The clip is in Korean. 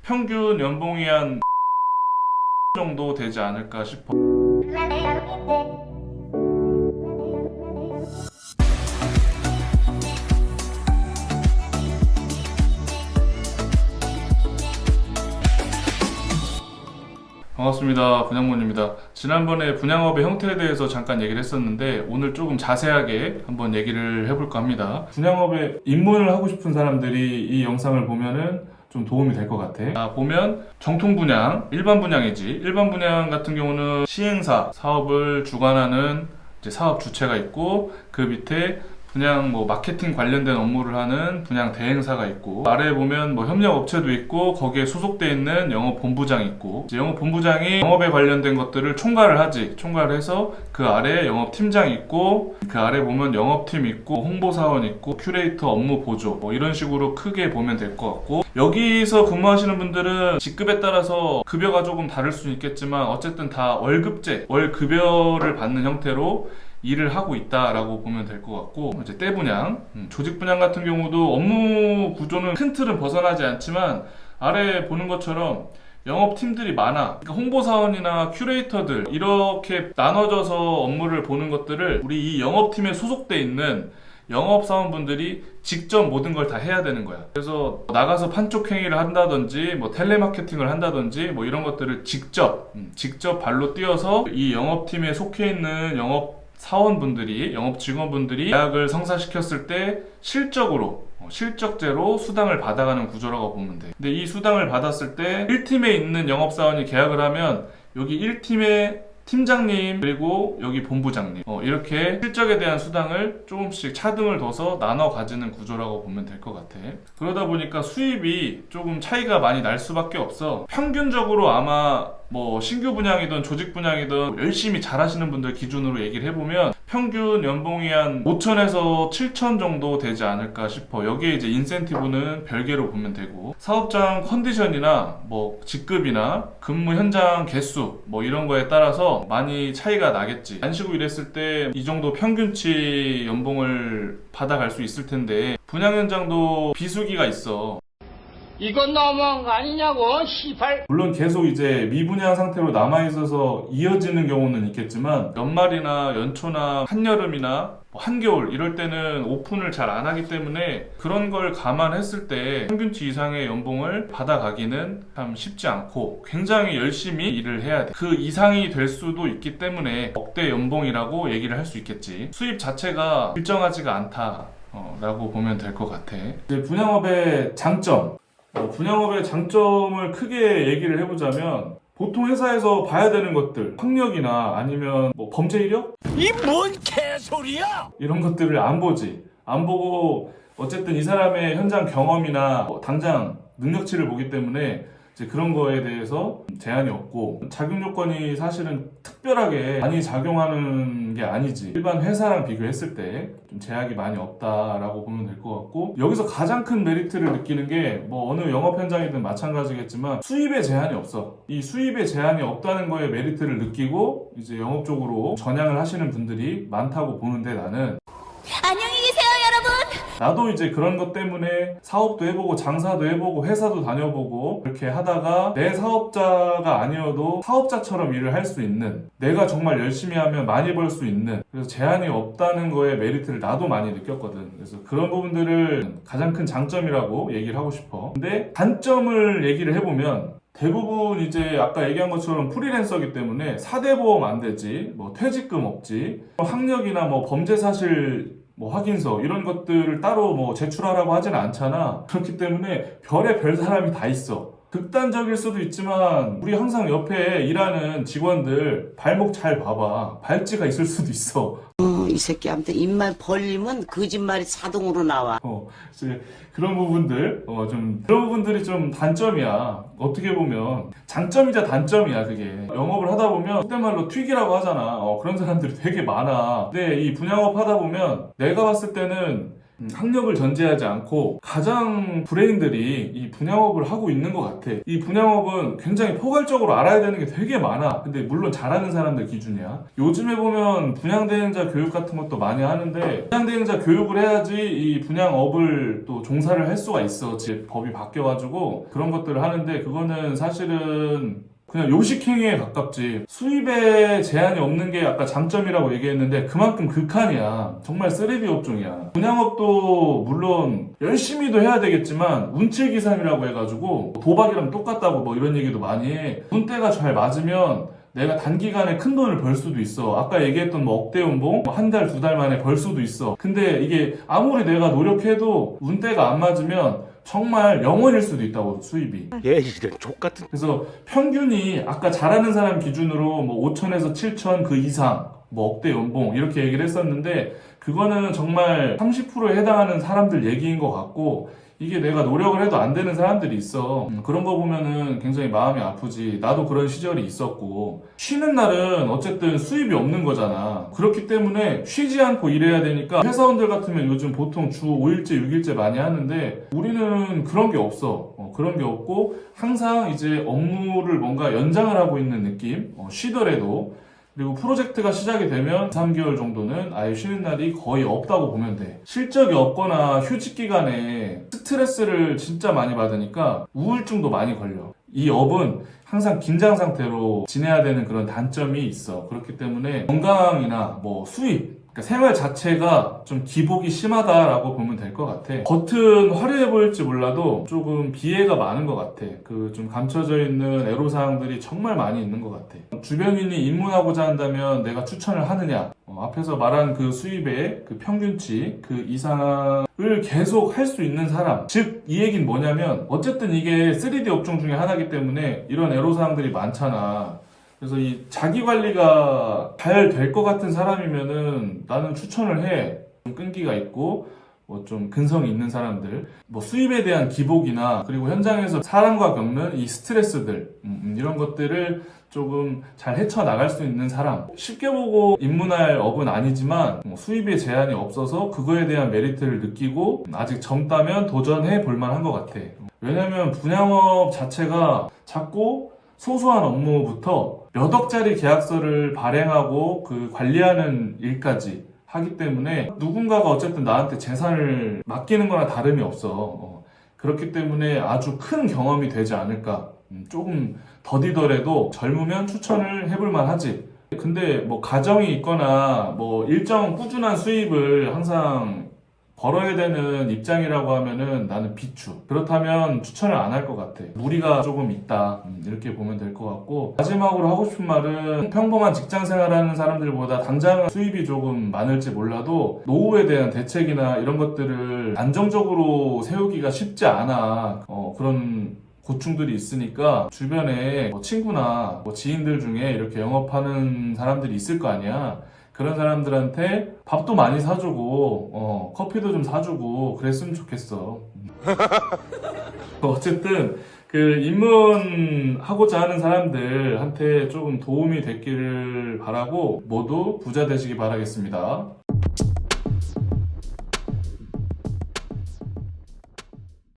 평균 연봉이 한 정도 되지 않을까 싶어. 반갑습니다. 분양문입니다. 지난번에 분양업의 형태에 대해서 잠깐 얘기를 했었는데 오늘 조금 자세하게 한번 얘기를 해볼까 합니다. 분양업에 입문을 하고 싶은 사람들이 이 영상을 보면은 좀 도움이 될 것 같아. 보면 정통 분양, 일반 분양이지. 일반 분양 같은 경우는 시행사, 사업을 주관하는 이제 사업 주체가 있고 그 밑에 분양 마케팅 관련된 업무를 하는 분양 대행사가 있고 아래에 보면 협력 업체도 있고 거기에 소속돼 있는 영업 본부장이 있고 이제 영업 본부장이 영업에 관련된 것들을 총괄을 하지. 총괄을 해서 그 아래에 영업 팀장이 있고 그 아래 보면 영업팀 있고 홍보사원 있고 큐레이터 업무 보조 이런 식으로 크게 보면 될 것 같고 여기서 근무하시는 분들은 직급에 따라서 급여가 조금 다를 수 있겠지만 어쨌든 다 월급제, 월급여를 받는 형태로 일을 하고 있다라고 보면 될 것 같고 이제 때 분양, 조직 분양 같은 경우도 업무 구조는 큰 틀은 벗어나지 않지만 아래 보는 것처럼 영업팀들이 많아. 그러니까 홍보사원이나 큐레이터들 이렇게 나눠져서 업무를 보는 것들을 우리 이 영업팀에 소속돼 있는 영업사원분들이 직접 모든 걸 다 해야 되는 거야. 그래서 나가서 판촉 행위를 한다든지 텔레마케팅을 한다든지 이런 것들을 직접 발로 뛰어서 이 영업팀에 속해 있는 영업 사원분들이, 영업 직원분들이 계약을 성사시켰을 때 실적제로 수당을 받아가는 구조라고 보면 돼. 근데 이 수당을 받았을 때 1팀에 있는 영업사원이 계약을 하면 여기 1팀의 팀장님 그리고 여기 본부장님 이렇게 실적에 대한 수당을 조금씩 차등을 둬서 나눠 가지는 구조라고 보면 될 것 같아. 그러다 보니까 수입이 조금 차이가 많이 날 수밖에 없어. 평균적으로 아마 신규 분양이든 조직 분양이든 열심히 잘하시는 분들 기준으로 얘기를 해보면 평균 연봉이 한 5천에서 7천 정도 되지 않을까 싶어. 여기에 이제 인센티브는 별개로 보면 되고 사업장 컨디션이나 직급이나 근무 현장 개수 이런 거에 따라서 많이 차이가 나겠지. 안 쉬고 일했을 때 이 정도 평균치 연봉을 받아갈 수 있을 텐데 분양 현장도 비수기가 있어. 이건 너무한 거 아니냐고, 시발. 물론 계속 이제 미분양 상태로 남아있어서 이어지는 경우는 있겠지만 연말이나 연초나 한여름이나 한겨울 이럴 때는 오픈을 잘 안 하기 때문에 그런 걸 감안했을 때 평균치 이상의 연봉을 받아가기는 참 쉽지 않고 굉장히 열심히 일을 해야 돼. 그 이상이 될 수도 있기 때문에 억대 연봉이라고 얘기를 할 수 있겠지. 수입 자체가 일정하지가 않다 라고 보면 될 것 같아. 이제 분양업의 장점, 분양업의 장점을 크게 얘기를 해보자면 보통 회사에서 봐야 되는 것들, 학력이나 아니면 범죄 이력? 이 뭔 개소리야! 이런 것들을 안 보지. 안 보고 어쨌든 이 사람의 현장 경험이나 당장 능력치를 보기 때문에 이제 그런 거에 대해서 제한이 없고 자격 요건이 사실은 특별하게 많이 작용하는 게 아니지. 일반 회사랑 비교했을 때 좀 제약이 많이 없다라고 보면 될 것 같고 여기서 가장 큰 메리트를 느끼는 게 어느 영업 현장이든 마찬가지겠지만 수입에 제한이 없어. 이 수입에 제한이 없다는 거에 메리트를 느끼고 이제 영업 쪽으로 전향을 하시는 분들이 많다고 보는데 나는 안녕히 계세요, 여러분. 나도 이제 그런 것 때문에 사업도 해보고 장사도 해보고 회사도 다녀보고 이렇게 하다가 내 사업자가 아니어도 사업자처럼 일을 할 수 있는, 내가 정말 열심히 하면 많이 벌 수 있는, 그래서 제한이 없다는 거에 메리트를 나도 많이 느꼈거든. 그래서 그런 부분들을 가장 큰 장점이라고 얘기를 하고 싶어. 근데 단점을 얘기를 해보면 대부분 이제 아까 얘기한 것처럼 프리랜서기 때문에 4대 보험 안 되지, 퇴직금 없지, 학력이나 범죄 사실 확인서 이런 것들을 따로 제출하라고 하진 않잖아. 그렇기 때문에 별의별 사람이 다 있어. 극단적일 수도 있지만 우리 항상 옆에 일하는 직원들 발목 잘 봐봐. 발찌가 있을 수도 있어. 이 새끼한테 입만 벌리면 거짓말이 자동으로 나와. 이제 그런 부분들, 그런 부분들이 좀 단점이야. 어떻게 보면 장점이자 단점이야. 그게 영업을 하다 보면 그때 말로 튀기라고 하잖아. 그런 사람들이 되게 많아. 근데 이 분양업 하다 보면 내가 봤을 때는 학력을 전제하지 않고 가장 브레인들이 이 분양업을 하고 있는 것 같아. 이 분양업은 굉장히 포괄적으로 알아야 되는 게 되게 많아. 근데 물론 잘하는 사람들 기준이야. 요즘에 보면 분양대행자 교육 같은 것도 많이 하는데 분양대행자 교육을 해야지 이 분양업을 또 종사를 할 수가 있어. 지금 법이 바뀌어가지고 그런 것들을 하는데 그거는 사실은 그냥 요식행위에 가깝지. 수입에 제한이 없는 게 아까 장점이라고 얘기했는데 그만큼 극한이야. 정말 쓰레기 업종이야. 분양업도 물론 열심히도 해야 되겠지만 운칠기삼이라고 해가지고 도박이랑 똑같다고 뭐 이런 얘기도 많이 해. 운때가 잘 맞으면 내가 단기간에 큰 돈을 벌 수도 있어. 아까 얘기했던 뭐 억대 연봉 한 달, 두 달 만에 벌 수도 있어. 근데 이게 아무리 내가 노력해도 운때가 안 맞으면 정말 0원일 수도 있다고, 수입이. 얘 이런 족같은. 그래서 평균이 아까 잘하는 사람 기준으로 뭐 5천에서 7천 그 이상 뭐 억대 연봉 이렇게 얘기를 했었는데 그거는 정말 30%에 해당하는 사람들 얘기인 것 같고 이게 내가 노력을 해도 안 되는 사람들이 있어. 그런 거 보면은 굉장히 마음이 아프지. 나도 그런 시절이 있었고 쉬는 날은 어쨌든 수입이 없는 거잖아. 그렇기 때문에 쉬지 않고 일해야 되니까 회사원들 같으면 요즘 보통 주 5일째 6일째 많이 하는데 우리는 그런 게 없어. 그런 게 없고 항상 이제 업무를 뭔가 연장을 하고 있는 느낌. 쉬더라도. 그리고 프로젝트가 시작이 되면 3개월 정도는 아예 쉬는 날이 거의 없다고 보면 돼. 실적이 없거나 휴직 기간에 스트레스를 진짜 많이 받으니까 우울증도 많이 걸려. 이 업은 항상 긴장 상태로 지내야 되는 그런 단점이 있어. 그렇기 때문에 건강이나 뭐 수입, 그러니까 생활 자체가 좀 기복이 심하다라고 보면 될 것 같아. 겉은 화려해 보일지 몰라도 조금 비애가 많은 것 같아. 그 좀 감춰져 있는 애로사항들이 정말 많이 있는 것 같아. 주변인이 입문하고자 한다면 내가 추천을 하느냐? 앞에서 말한 그 수입의 그 평균치, 그 이상을 계속 할 수 있는 사람. 즉, 이 얘기는 뭐냐면 어쨌든 이게 3D 업종 중에 하나이기 때문에 이런 애로사항들이 많잖아. 그래서 이 자기 관리가 잘 될 것 같은 사람이면은 나는 추천을 해. 좀 끈기가 있고 뭐 좀 근성이 있는 사람들, 뭐 수입에 대한 기복이나 그리고 현장에서 사람과 겪는 이 스트레스들 이런 것들을 조금 잘 헤쳐나갈 수 있는 사람. 쉽게 보고 입문할 업은 아니지만 수입에 제한이 없어서 그거에 대한 메리트를 느끼고 아직 젊다면 도전해 볼 만한 것 같아. 왜냐면 분양업 자체가 자꾸 소소한 업무부터 몇 억짜리 계약서를 발행하고 그 관리하는 일까지 하기 때문에 누군가가 어쨌든 나한테 재산을 맡기는 거나 다름이 없어. 그렇기 때문에 아주 큰 경험이 되지 않을까. 조금 더디더라도 젊으면 추천을 해볼 만하지. 근데 뭐 가정이 있거나 뭐 일정 꾸준한 수입을 항상 벌어야 되는 입장이라고 하면은 나는 비추. 그렇다면 추천을 안 할 것 같아. 무리가 조금 있다. 이렇게 보면 될 것 같고 마지막으로 하고 싶은 말은 평범한 직장 생활하는 사람들보다 당장 수입이 조금 많을지 몰라도 노후에 대한 대책이나 이런 것들을 안정적으로 세우기가 쉽지 않아. 그런 고충들이 있으니까 주변에 뭐 친구나 뭐 지인들 중에 이렇게 영업하는 사람들이 있을 거 아니야. 그런 사람들한테 밥도 많이 사주고 커피도 좀 사주고 그랬으면 좋겠어. 어쨌든 그 입문하고자 하는 사람들한테 조금 도움이 됐기를 바라고 모두 부자 되시기 바라겠습니다.